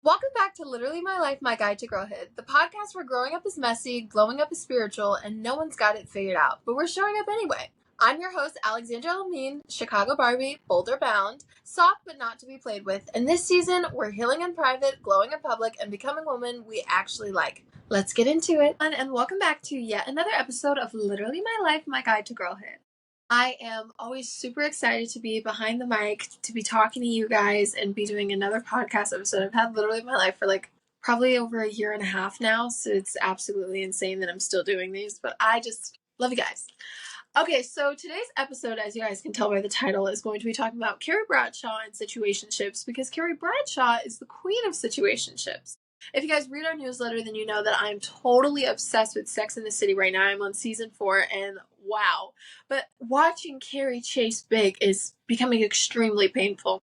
Welcome back to Literally My Life, My Guide to Girlhood, the podcast where growing up is messy, glowing up is spiritual, and no one's got it figured out, but we're showing up anyway. I'm your host, Alexandra el-Amin, Chicago Barbie, Boulder bound, soft but not to be played with, and this season, we're healing in private, glowing in public, and becoming women we actually like. Let's get into it. And welcome back to yet another episode of Literally My Life, My Guide to Girlhood. I am always super excited to be behind the mic, to be talking to you guys, and be doing another podcast episode. I've had Literally My Life for probably over a year and a half now, so it's absolutely insane that I'm still doing these, but I just love you guys. Okay, so today's episode, as you guys can tell by the title, is going to be talking about Carrie Bradshaw and situationships, because Carrie Bradshaw is the queen of situationships. If you guys read our newsletter, then you know that I'm totally obsessed with Sex and the City right now. I'm on season 4, and wow. But watching Carrie chase Big is becoming extremely painful.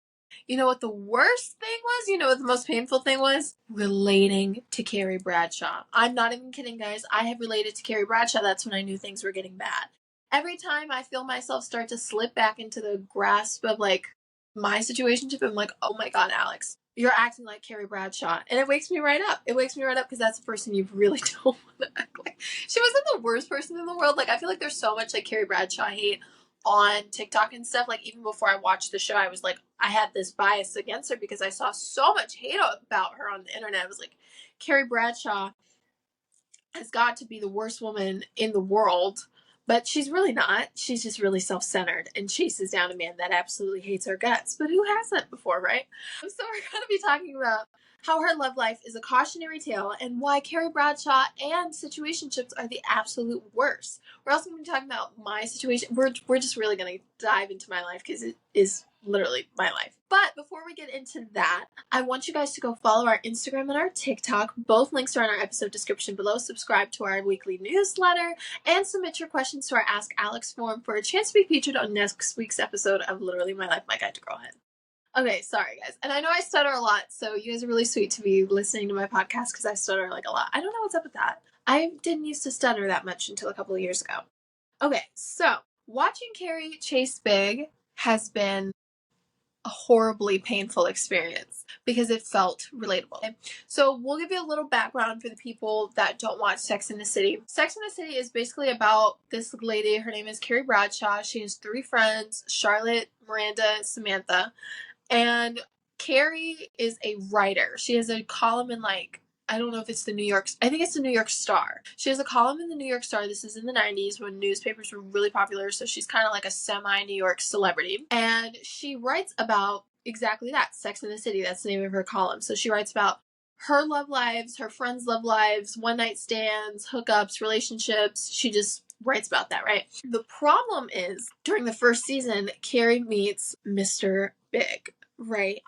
You know what the worst thing was? You know what the most painful thing was? Relating to Carrie Bradshaw. I'm not even kidding, guys. I have related to Carrie Bradshaw. That's when I knew things were getting bad. Every time I feel myself start to slip back into the grasp of my situationship, I'm like, oh my God, Alex, you're acting like Carrie Bradshaw. And it wakes me right up. It wakes me right up because that's the person you really don't want to act like. She wasn't the worst person in the world. I feel like there's so much Carrie Bradshaw hate on TikTok and stuff. Even before I watched the show, I was I had this bias against her because I saw so much hate about her on the internet. I was like, Carrie Bradshaw has got to be the worst woman in the world. But she's really not. She's just really self-centered and chases down a man that absolutely hates her guts. But who hasn't before, right? So we're going to be talking about how her love life is a cautionary tale and why Carrie Bradshaw and situationships are the absolute worst. We're also going to be talking about my situation. We're just really going to dive into my life because it is literally my life. But before we get into that, I want you guys to go follow our Instagram and our TikTok. Both links are in our episode description below. Subscribe to our weekly newsletter and submit your questions to our Ask Alex form for a chance to be featured on next week's episode of Literally My Life, My Guide to Girlhood. Okay, sorry guys. And I know I stutter a lot, so you guys are really sweet to be listening to my podcast because I stutter a lot. I don't know what's up with that. I didn't used to stutter that much until a couple of years ago. Okay, so watching Carrie chase Big has been a horribly painful experience because it felt relatable. Okay? So we'll give you a little background for the people that don't watch Sex and the City. Sex and the City is basically about this lady. Her name is Carrie Bradshaw. She has 3 friends, Charlotte, Miranda, Samantha. And Carrie is a writer. She has a column in I don't know if it's I think it's the New York Star. She has a column in the New York Star. This is in the 90s when newspapers were really popular. So she's kind of like a semi-New York celebrity. And she writes about exactly that, Sex and the City. That's the name of her column. So she writes about her love lives, her friends' love lives, one-night stands, hookups, relationships. She just writes about that, right? The problem is, during the first season, Carrie meets Mr. Big, right?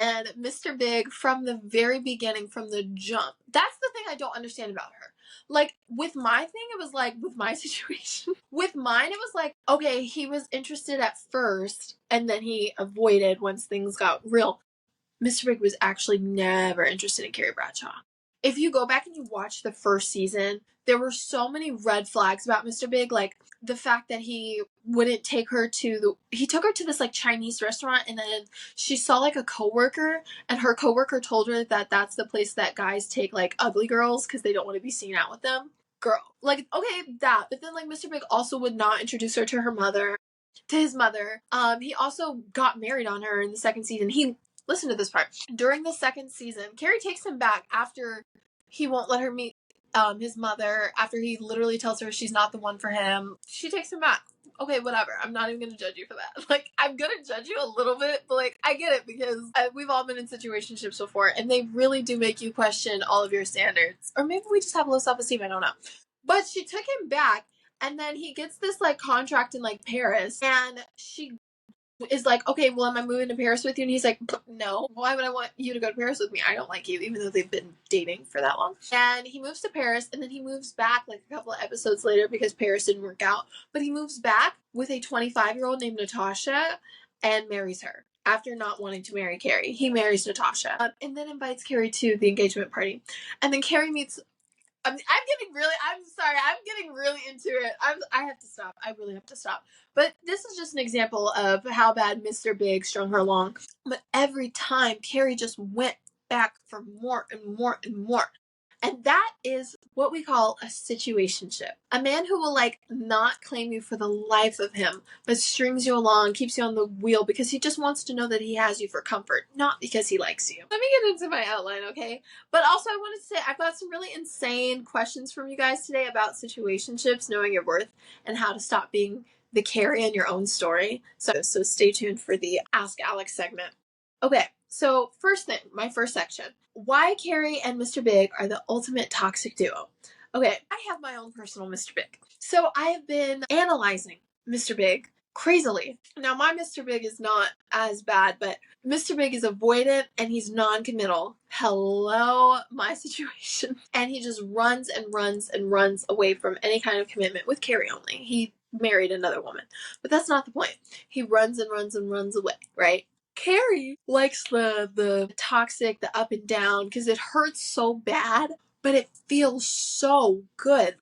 And Mr. Big, from the very beginning, from the jump, that's the thing I don't understand about her. With my thing, it was with my situation. With mine, it was okay, he was interested at first, and then he avoided once things got real. Mr. Big was actually never interested in Carrie Bradshaw. If you go back and you watch the first season, there were so many red flags about Mr. Big, the fact that he wouldn't take her he took her to this Chinese restaurant, and then she saw a coworker, and her coworker told her that that's the place that guys take ugly girls because they don't want to be seen out with them. Girl, okay, that. But then Mr. Big also would not introduce her to his mother. He also got married on her in the second season. Listen to this part. During the second season, Carrie takes him back after he won't let her meet his mother, after he literally tells her she's not the one for him. She takes him back. Okay, whatever. I'm not even going to judge you for that. I'm going to judge you a little bit, but I get it because we've all been in situationships before, and they really do make you question all of your standards. Or maybe we just have low self-esteem, I don't know. But she took him back, and then he gets this contract in Paris, and she is okay, well, am I moving to Paris with you? And he's like, no, why would I want you to go to Paris with me? I don't like you, even though they've been dating for that long. And he moves to Paris, and then he moves back a couple of episodes later because Paris didn't work out. But he moves back with a 25-year-old named Natasha and marries her. After not wanting to marry Carrie, he marries Natasha and then invites Carrie to the engagement party. And then Carrie meets I'm getting really into it. I have to stop. I really have to stop. But this is just an example of how bad Mr. Big strung her along. But every time Carrie just went back for more and more and more. And that is what we call a situationship. A man who will like not claim you for the life of him, but strings you along, keeps you on the wheel because he just wants to know that he has you for comfort, not because he likes you. Let me get into my outline, okay? But also I wanted to say I've got some really insane questions from you guys today about situationships, knowing your worth, and how to stop being the Carrie in your own story. So stay tuned for the Ask Alex segment. Okay, so first thing, my first section. Why Carrie and Mr. Big are the ultimate toxic duo. Okay, I have my own personal Mr. Big. So I have been analyzing Mr. Big crazily. Now, my Mr. Big is not as bad, but Mr. Big is avoidant and he's non-committal. Hello, my situation. And he just runs and runs and runs away from any kind of commitment with Carrie only. He married another woman, but that's not the point. He runs and runs and runs away, right? Carrie likes the toxic, the up and down, because it hurts so bad, but it feels so good.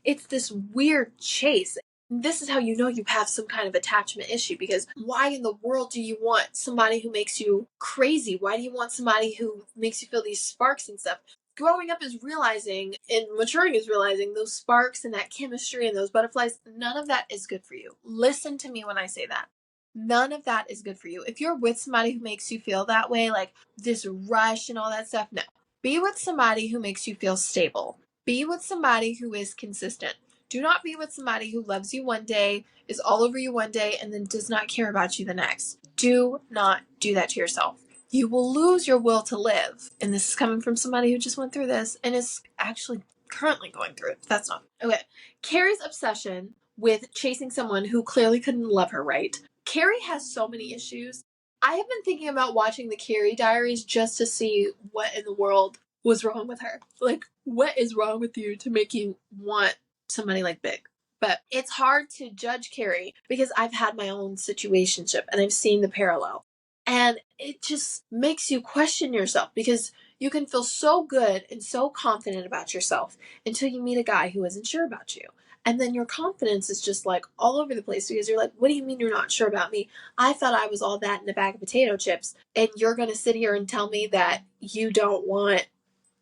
It's this weird chase. This is how you know you have some kind of attachment issue, because why in the world do you want somebody who makes you crazy? Why do you want somebody who makes you feel these sparks and stuff? Growing up is realizing, and maturing is realizing, those sparks and that chemistry and those butterflies, none of that is good for you. Listen to me when I say that. None of that is good for you. If you're with somebody who makes you feel that way, like this rush and all that stuff, no. Be with somebody who makes you feel stable. Be with somebody who is consistent. Do not be with somebody who loves you one day, is all over you one day, and then does not care about you the next. Do not do that to yourself. You will lose your will to live. And this is coming from somebody who just went through this and is actually currently going through it. That's not okay. Carrie's obsession with chasing someone who clearly couldn't love her right. Carrie has so many issues. I have been thinking about watching the Carrie Diaries just to see what in the world was wrong with her. Like, what is wrong with you to make you want somebody like Big? But it's hard to judge Carrie because I've had my own situationship and I've seen the parallel. And it just makes you question yourself because you can feel so good and so confident about yourself until you meet a guy who isn't sure about you. And then your confidence is just like all over the place because you're like, what do you mean you're not sure about me? I thought I was all that in a bag of potato chips. And you're going to sit here and tell me that you don't want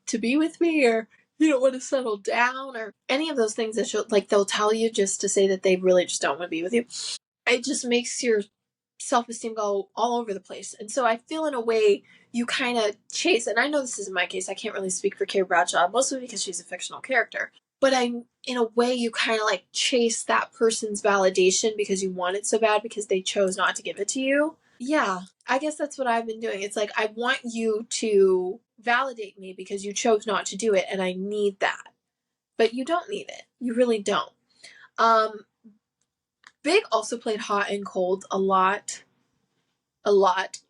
to be with me or you don't want to settle down or any of those things that like they'll tell you just to say that they really just don't want to be with you. It just makes your self-esteem go all over the place. And so I feel in a way you kind of chase, and I know this isn't my case, I can't really speak for Carrie Bradshaw, mostly because she's a fictional character. But in a way, you kind of like chase that person's validation because you want it so bad because they chose not to give it to you. Yeah, I guess that's what I've been doing. It's like, I want you to validate me because you chose not to do it, and I need that. But you don't need it. You really don't. Big also played hot and cold a lot.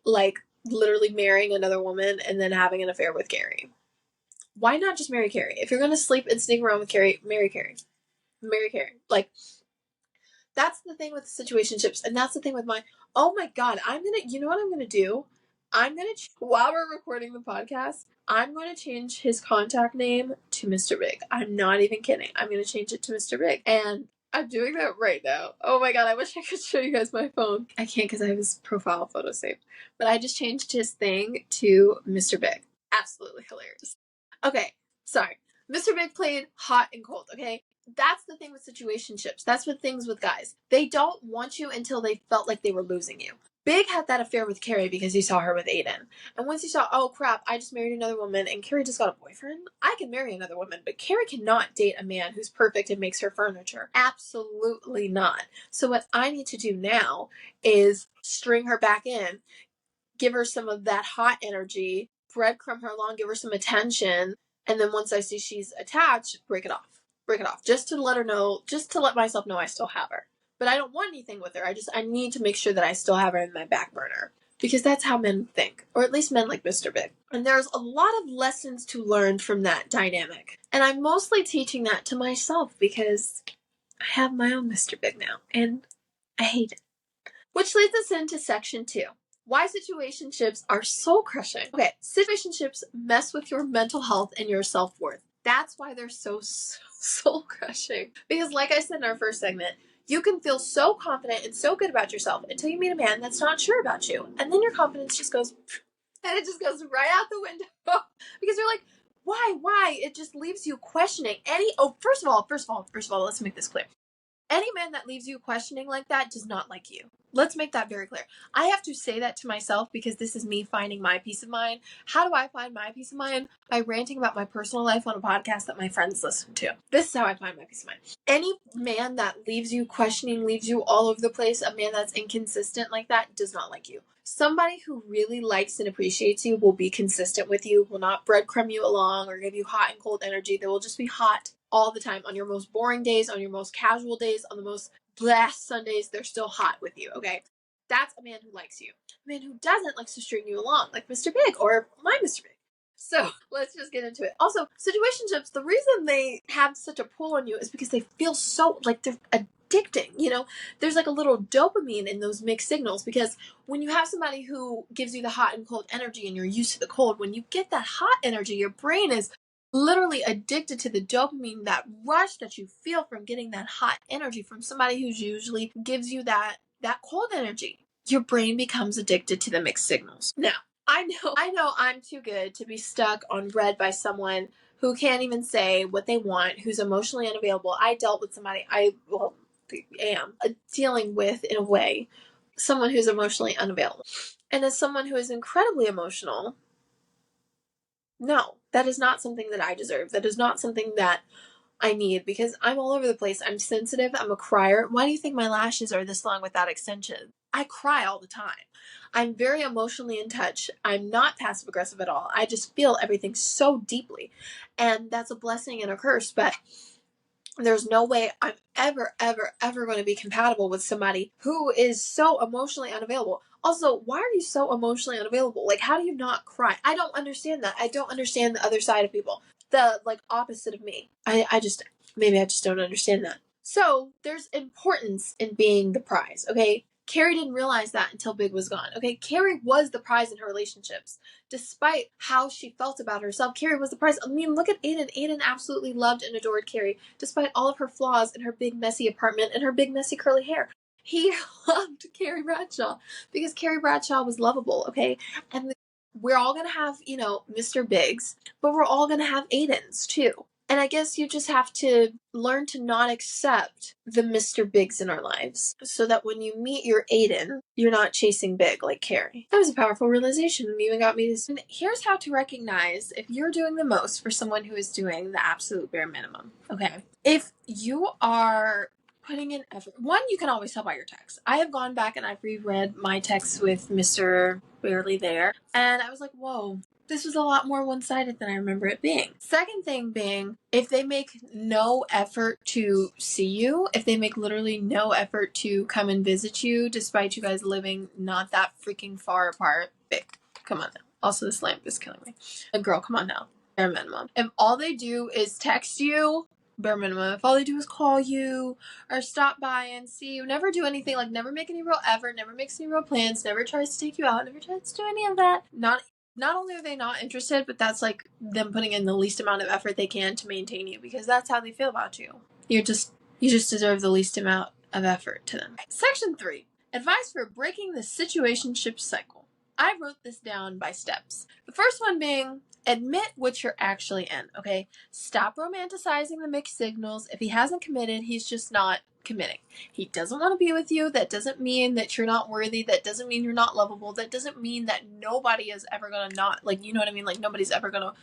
Like literally marrying another woman and then having an affair with Carrie. Why not just marry Carrie? If you're going to sleep and sneak around with Carrie, marry Carrie. Marry Carrie. Like, that's the thing with situationships, and that's the thing with oh my god, you know what I'm gonna do? While we're recording the podcast, I'm gonna change his contact name to Mr. Big. I'm not even kidding. I'm gonna change it to Mr. Big. And I'm doing that right now. Oh my god, I wish I could show you guys my phone. I can't because I have his profile photo saved. But I just changed his thing to Mr. Big. Absolutely hilarious. Okay, sorry. Mr. Big played hot and cold, okay? That's the thing with situationships. That's what things with guys. They don't want you until they felt like they were losing you. Big had that affair with Carrie because he saw her with Aiden. And once he saw, oh crap, I just married another woman and Carrie just got a boyfriend, I can marry another woman, but Carrie cannot date a man who's perfect and makes her furniture. Absolutely not. So what I need to do now is string her back in, give her some of that hot energy, breadcrumb her along, give her some attention, and then once I see she's attached, break it off. Break it off. Just to let her know, just to let myself know I still have her. But I don't want anything with her. I need to make sure that I still have her in my back burner. Because that's how men think. Or at least men like Mr. Big. And there's a lot of lessons to learn from that dynamic. And I'm mostly teaching that to myself because I have my own Mr. Big now. And I hate it. Which leads us into section 2. Why situationships are soul crushing. Okay, situationships mess with your mental health and your self-worth. That's why they're so soul crushing. Because like I said in our first segment, you can feel so confident and so good about yourself until you meet a man that's not sure about you. And then your confidence just goes And it just goes right out the window. Because you're like, why? It just leaves you questioning first of all, let's make this clear. Any man that leaves you questioning like that does not like you. Let's make that very clear. I have to say that to myself because this is me finding my peace of mind. How do I find my peace of mind? By ranting about my personal life on a podcast that my friends listen to. This is how I find my peace of mind. Any man that leaves you questioning, leaves you all over the place, a man that's inconsistent like that does not like you. Somebody who really likes and appreciates you will be consistent with you, will not breadcrumb you along or give you hot and cold energy. They will just be hot all the time. On your most boring days, on your most casual days, on the most blast Sundays, they're still hot with you, okay? That's a man who likes you. A man who doesn't likes to string you along, like Mr. Big or my Mr. Big. So let's just get into it. Also, situationships, the reason they have such a pull on you is because they feel so like they're addicting. You know, there's like a little dopamine in those mixed signals, because when you have somebody who gives you the hot and cold energy and you're used to the cold, when you get that hot energy, your brain is literally addicted to the dopamine, that rush that you feel from getting that hot energy from somebody who's usually gives you that cold energy. Your brain becomes addicted to the mixed signals. Now, I know I'm too good to be stuck on bread by someone who can't even say what they want, who's emotionally unavailable. I dealt with somebody I am dealing with, in a way, someone who's emotionally unavailable. And as someone who is incredibly emotional, no, that is not something that I deserve. That is not something that I need, because I'm all over the place. I'm sensitive. I'm a crier. Why do you think my lashes are this long without extension? I cry all the time. I'm very emotionally in touch. I'm not passive aggressive at all. I just feel everything so deeply. And that's a blessing and a curse, but there's no way I'm ever going to be compatible with somebody who is so emotionally unavailable. Also, why are you so emotionally unavailable? Like, how do you not cry? I don't understand that. I don't understand the other side of people. The, like, opposite of me. I just don't understand that. So, there's importance in being the prize, okay? Carrie didn't realize that until Big was gone, okay? Carrie was the prize in her relationships. Despite how she felt about herself, Carrie was the prize. I mean, look at Aiden. Aiden absolutely loved and adored Carrie, despite all of her flaws and her big, messy apartment and her big, messy, curly hair. He loved Carrie Bradshaw because Carrie Bradshaw was lovable, okay? And we're all going to have, you know, Mr. Bigs, but we're all going to have Aidens, too. And I guess you just have to learn to not accept the Mr. Bigs in our lives, so that when you meet your Aiden, you're not chasing big like Carrie. That was a powerful realization. It even got me to... Here's how to recognize if you're doing the most for someone who is doing the absolute bare minimum. Okay. If you are putting in effort, one, you can always tell by your texts. I have gone back and I've reread my texts with Mr. Barely There, and I was like, whoa, this was a lot more one-sided than I remember it being. Second thing being, if they make no effort to see you, if they make literally no effort to come and visit you, despite you guys living not that freaking far apart, big, come on now. Also, this lamp is killing me. Girl, come on now. Bare minimum. If all they do is text you, bare minimum. If all they do is call you or stop by and see you, never do anything, like never make any real effort, never makes any real plans, never tries to take you out, never tries to do any of that. Not only are they not interested, but that's like them putting in the least amount of effort they can to maintain you, because that's how they feel about you. You just deserve the least amount of effort to them. Section 3. Advice for breaking the situationship cycle. I wrote this down by steps. The first one being, admit what you're actually in, okay? Stop romanticizing the mixed signals. If he hasn't committed, he's just not committing. He doesn't want to be with you. That doesn't mean that you're not worthy. That doesn't mean you're not lovable. That doesn't mean that nobody is ever gonna not, like, you know what I mean? Like, nobody's ever gonna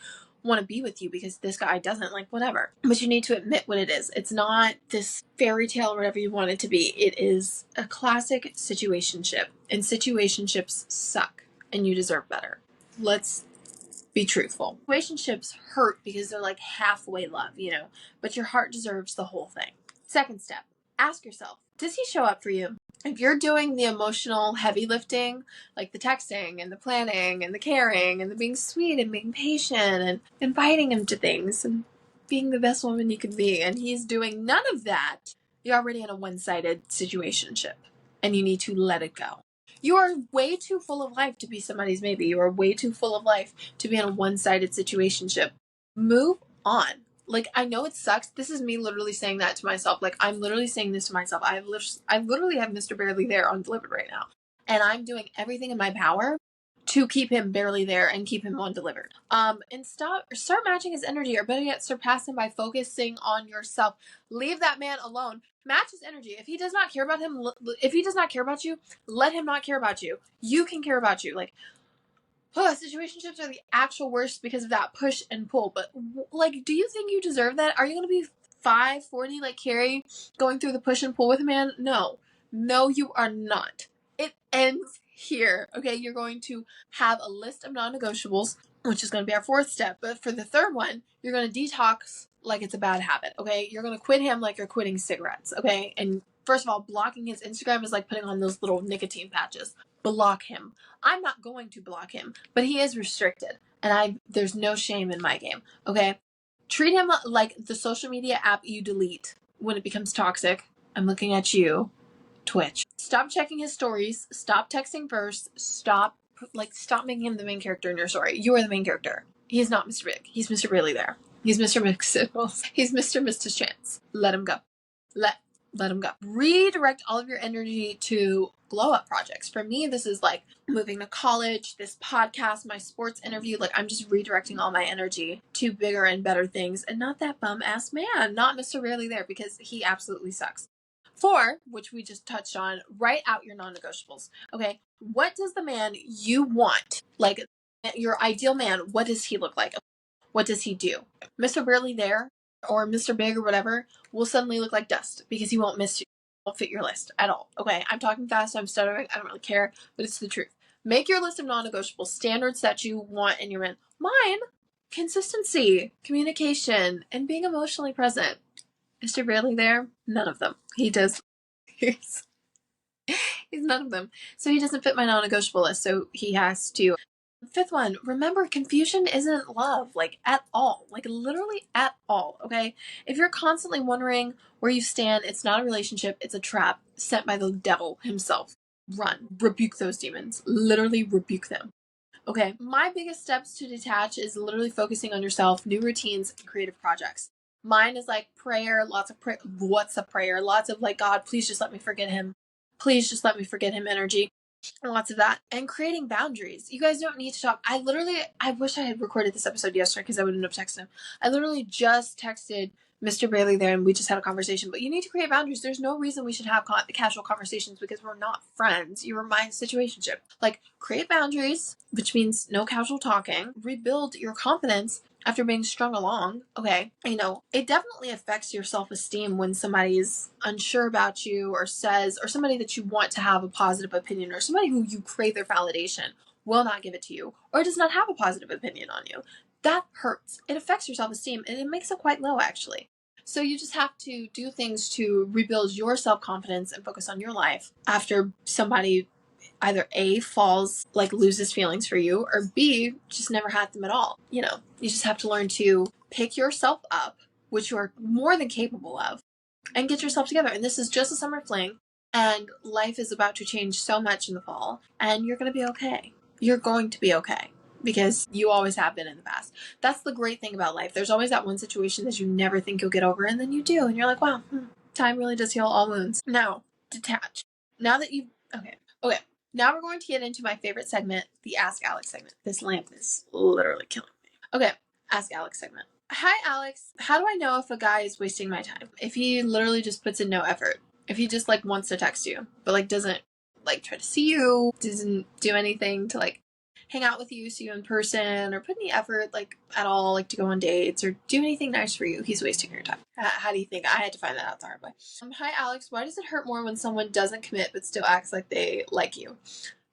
want to be with you because this guy doesn't, like, whatever. But you need to admit what it is. It's not this fairy tale or whatever you want it to be. It is a classic situationship, and situationships suck, and you deserve better. Let's be truthful. Situationships hurt because they're like halfway love, you know, but your heart deserves the whole thing. Second step. Ask yourself, does he show up for you? If you're doing the emotional heavy lifting, like the texting and the planning and the caring and the being sweet and being patient and inviting him to things and being the best woman you could be, and he's doing none of that, you're already in a one-sided situationship, and you need to let it go. You are way too full of life to be somebody's maybe. You are way too full of life to be in a one-sided situationship. Move on. Like, I know it sucks. This is me literally saying that to myself. Like, I'm literally saying this to myself. I literally have Mr. Barely There on delivered right now. And I'm doing everything in my power to keep him barely there and keep him undelivered. And start matching his energy, or better yet, surpass him by focusing on yourself. Leave that man alone. Match his energy. If he does not care about you, let him not care about you. You can care about you. Like, situationships are the actual worst because of that push and pull. But like, do you think you deserve that? Are you gonna be 540 like Carrie, going through the push and pull with a man? No, you are not. It ends here. Okay, you're going to have a list of non-negotiables, which is going to be our fourth step. But for the third one, you're going to detox like it's a bad habit. Okay, you're going to quit him like you're quitting cigarettes. Okay, and first of all, blocking his Instagram is like putting on those little nicotine patches. Block him. I'm not going to block him, but he is restricted, and there's no shame in my game. Okay, treat him like the social media app you delete when it becomes toxic. I'm looking at you, Twitch. Stop checking his stories. Stop texting first. Stop making him the main character in your story. You are the main character. He's not Mr. Big. He's Mr. Really There. He's Mr. Mixables. He's Mr. Mr. Chance. Let him go. Let him go. Redirect all of your energy to glow up projects. For me, this is like moving to college, this podcast, my sports interview. Like, I'm just redirecting all my energy to bigger and better things, and not that bum ass man, not Mr. Rarely There, because he absolutely sucks. 4, which we just touched on, write out your non-negotiables. Okay, what does the man you want, like your ideal man, what does he look like? What does he do? Mr. Rarely There or Mr. Big or whatever will suddenly look like dust because he won't miss you. Won't fit your list at all. Okay, I'm talking fast, I'm stuttering, I don't really care, but it's the truth. Make your list of non-negotiable standards that you want in your man. Mine, consistency, communication, and being emotionally present. Mr. Rarely There, none of them. He does. He's none of them. So he doesn't fit my non-negotiable list, so he has to. 5th one, remember, confusion isn't love, like, at all. Like, literally at all, okay? If you're constantly wondering where you stand, it's not a relationship, it's a trap sent by the devil himself. Run. Rebuke those demons. Literally rebuke them. Okay? My biggest steps to detach is literally focusing on yourself, new routines, and creative projects. Mine is like prayer, lots of prayer. What's a prayer? Lots of like, God, please just let me forget him. Please just let me forget him energy. Lots of that. And creating boundaries. You guys don't need to talk. I wish I had recorded this episode yesterday because I wouldn't have texted him. I literally just texted Mr. Bailey there and we just had a conversation. But you need to create boundaries. There's no reason we should have casual conversations because we're not friends. You were my situationship. Like, create boundaries, which means no casual talking. Rebuild your confidence after being strung along. Okay, it definitely affects your self-esteem when somebody's unsure about you or somebody that you want to have a positive opinion, or somebody who you crave their validation will not give it to you or does not have a positive opinion on you. That hurts. It affects your self-esteem and it makes it quite low, actually. So you just have to do things to rebuild your self-confidence and focus on your life after somebody either A, falls, like loses feelings for you, or B, just never had them at all. You just have to learn to pick yourself up, which you are more than capable of, and get yourself together. And this is just a summer fling, and life is about to change so much in the fall, and you're going to be okay. You're going to be okay. Because you always have been in the past. That's the great thing about life. There's always that one situation that you never think you'll get over, and then you do, and you're like, wow, time really does heal all wounds. Now, detach. Now that you've... Okay. Now we're going to get into my favorite segment, the Ask Alex segment. This lamp is literally killing me. Okay, Ask Alex segment. Hi, Alex. How do I know if a guy is wasting my time? If he literally just puts in no effort. If he just, like, wants to text you, but, like, doesn't, like, try to see you, doesn't do anything to, like, hang out with you, see you in person, or put any effort, like, at all, like, to go on dates, or do anything nice for you, he's wasting your time. How do you think? I had to find that out the hard way. Hi, Alex. Why does it hurt more when someone doesn't commit but still acts like they like you?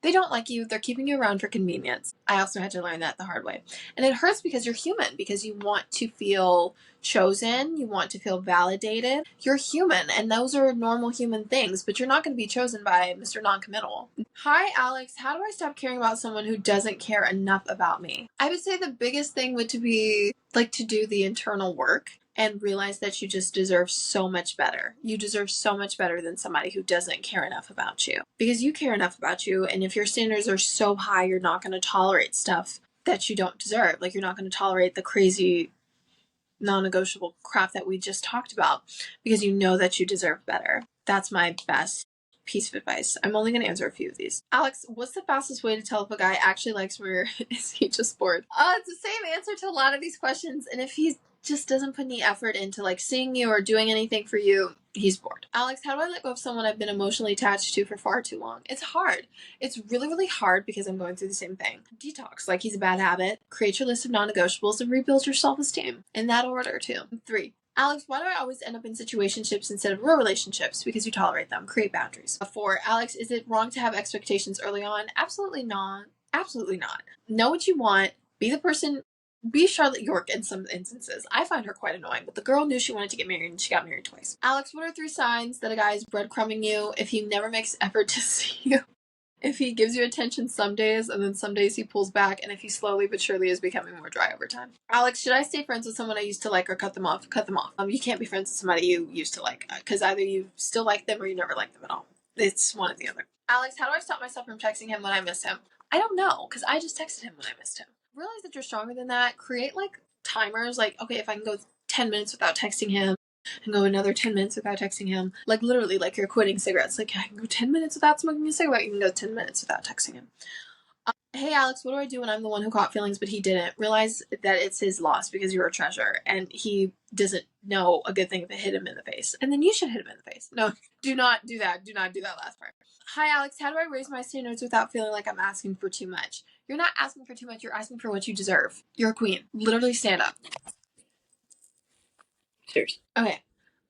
They don't like you. They're keeping you around for convenience. I also had to learn that the hard way. And it hurts because you're human, because you want to feel chosen. You want to feel validated. You're human, and those are normal human things, but you're not going to be chosen by Mr. Non-committal. Hi, Alex. How do I stop caring about someone who doesn't care enough about me? I would say the biggest thing would to be, like, to do the internal work and realize that you just deserve so much better. You deserve so much better than somebody who doesn't care enough about you. Because you care enough about you, and if your standards are so high, you're not going to tolerate stuff that you don't deserve. Like, you're not going to tolerate the crazy non-negotiable crap that we just talked about because you know that you deserve better. That's my best piece of advice. I'm only going to answer a few of these. Alex, what's the fastest way to tell if a guy actually likes me or is he just bored? It's the same answer to a lot of these questions. And if he just doesn't put any effort into like seeing you or doing anything for you, he's bored. Alex, how do I let go of someone I've been emotionally attached to for far too long? It's hard. It's really, really hard because I'm going through the same thing. Detox, like he's a bad habit. Create your list of non-negotiables and rebuild your self-esteem. In that order too. 3. Alex, why do I always end up in situationships instead of real relationships? Because you tolerate them. Create boundaries. 4. Alex, is it wrong to have expectations early on? Absolutely not. Absolutely not. Know what you want. Be the person. Be Charlotte York in some instances. I find her quite annoying, but the girl knew she wanted to get married and she got married twice. Alex, what are 3 signs that a guy is breadcrumbing you if he never makes effort to see you? If he gives you attention some days and then some days he pulls back, and if he slowly but surely is becoming more dry over time. Alex, should I stay friends with someone I used to like or cut them off? Cut them off. You can't be friends with somebody you used to like because either you still like them or you never like them at all. It's one or the other. Alex, how do I stop myself from texting him when I miss him? I don't know, because I just texted him when I missed him. Realize that you're stronger than that. Create like timers, like, okay, if I can go 10 minutes without texting him and go another 10 minutes without texting him, like literally like you're quitting cigarettes. Like, I can go 10 minutes without smoking a cigarette. You can go 10 minutes without texting him. Hey Alex, what do I do when I'm the one who caught feelings but he didn't? Realize that it's his loss because you're a treasure and he doesn't know a good thing if it hit him in the face. And then you should hit him in the face. No, do not do that. Do not do that last part. Hi Alex, how do I raise my standards without feeling like I'm asking for too much? You're not asking for too much, you're asking for what you deserve. You're a queen. Literally stand up. Cheers. Okay.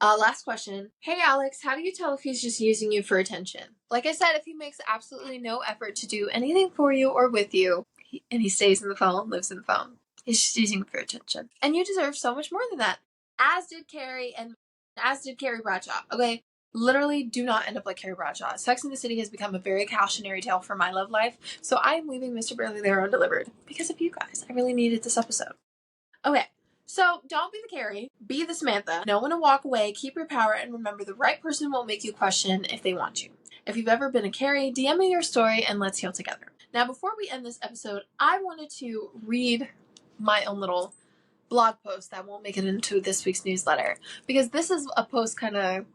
Last question. Hey Alex, how do you tell if he's just using you for attention? Like I said, if he makes absolutely no effort to do anything for you or with you, and he stays in the phone, lives in the phone, he's just using you for attention. And you deserve so much more than that. As did Carrie and as did Carrie Bradshaw. Okay? Literally do not end up like Carrie Bradshaw. Sex in the City has become a very cautionary tale for my love life, so I am leaving Mr. Barely There undelivered because of you guys. I really needed this episode. Okay. So don't be the Carrie, be the Samantha. Know when to walk away, keep your power, and remember the right person won't make you question if they want you. If you've ever been a Carrie, DM me your story and let's heal together. Now, before we end this episode, I wanted to read my own little blog post that won't make it into this week's newsletter, because this is a post kind of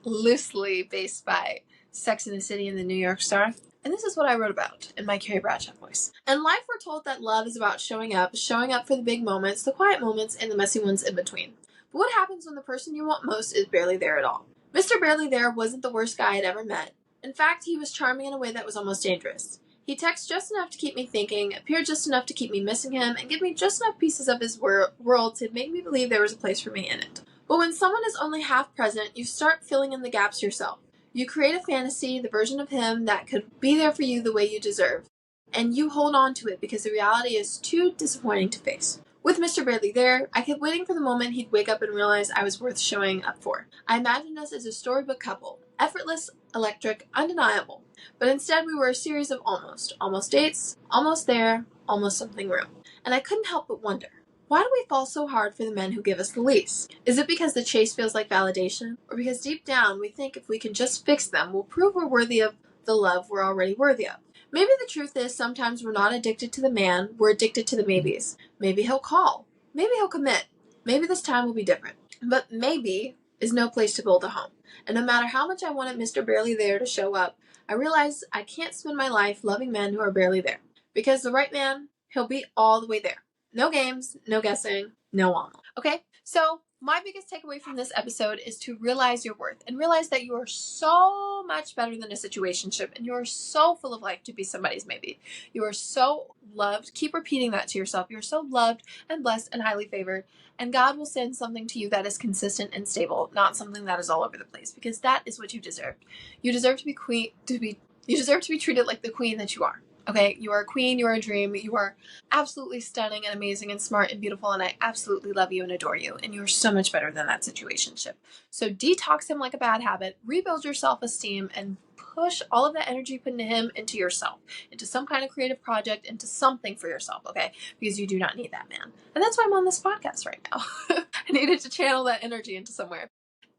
loosely based by Sex in the City and the New York Star. And this is what I wrote about in my Carrie Bradshaw voice. In life, we're told that love is about showing up for the big moments, the quiet moments, and the messy ones in between. But what happens when the person you want most is barely there at all? Mr. Barely There wasn't the worst guy I'd ever met. In fact, he was charming in a way that was almost dangerous. He texted just enough to keep me thinking, appeared just enough to keep me missing him, and give me just enough pieces of his world to make me believe there was a place for me in it. But when someone is only half present, you start filling in the gaps yourself. You create a fantasy, the version of him that could be there for you the way you deserve. And you hold on to it because the reality is too disappointing to face. With Mr. Barely There, I kept waiting for the moment he'd wake up and realize I was worth showing up for. I imagined us as a storybook couple. Effortless, electric, undeniable. But instead we were a series of almost. Almost dates, almost there, almost something real. And I couldn't help but wonder. Why do we fall so hard for the men who give us the least? Is it because the chase feels like validation? Or because deep down we think if we can just fix them, we'll prove we're worthy of the love we're already worthy of? Maybe the truth is sometimes we're not addicted to the man, we're addicted to the maybes. Maybe he'll call. Maybe he'll commit. Maybe this time will be different. But maybe is no place to build a home. And no matter how much I wanted Mr. Barely There to show up, I realize I can't spend my life loving men who are barely there. Because the right man, he'll be all the way there. No games, no guessing, no almost. Okay, so my biggest takeaway from this episode is to realize your worth and realize that you are so much better than a situationship and you are so full of life to be somebody's maybe. You are so loved. Keep repeating that to yourself. You're so loved and blessed and highly favored. And God will send something to you that is consistent and stable, not something that is all over the place, because that is what you deserve. You deserve to be you deserve to be treated like the queen that you are. Okay, you are a queen, you are a dream, you are absolutely stunning and amazing and smart and beautiful, and I absolutely love you and adore you, and you are so much better than that situationship. So detox him like a bad habit, rebuild your self-esteem, and push all of that energy put into him into yourself, into some kind of creative project, into something for yourself, okay? Because you do not need that man. And that's why I'm on this podcast right now. I needed to channel that energy into somewhere.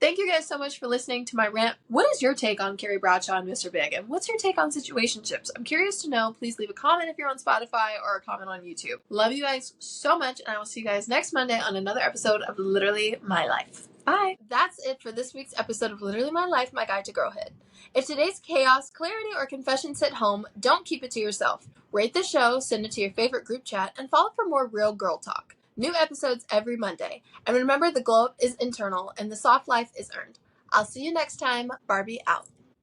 Thank you guys so much for listening to my rant. What is your take on Carrie Bradshaw and Mr. Big? And what's your take on situationships? I'm curious to know. Please leave a comment if you're on Spotify or a comment on YouTube. Love you guys so much, and I will see you guys next Monday on another episode of Literally My Life. Bye. That's it for this week's episode of Literally My Life, My Guide to Girlhood. If today's chaos, clarity, or confessions hit home, don't keep it to yourself. Rate the show, send it to your favorite group chat, and follow for more real girl talk. New episodes every Monday. And remember, the glow up is internal and the soft life is earned. I'll see you next time. Barbie out.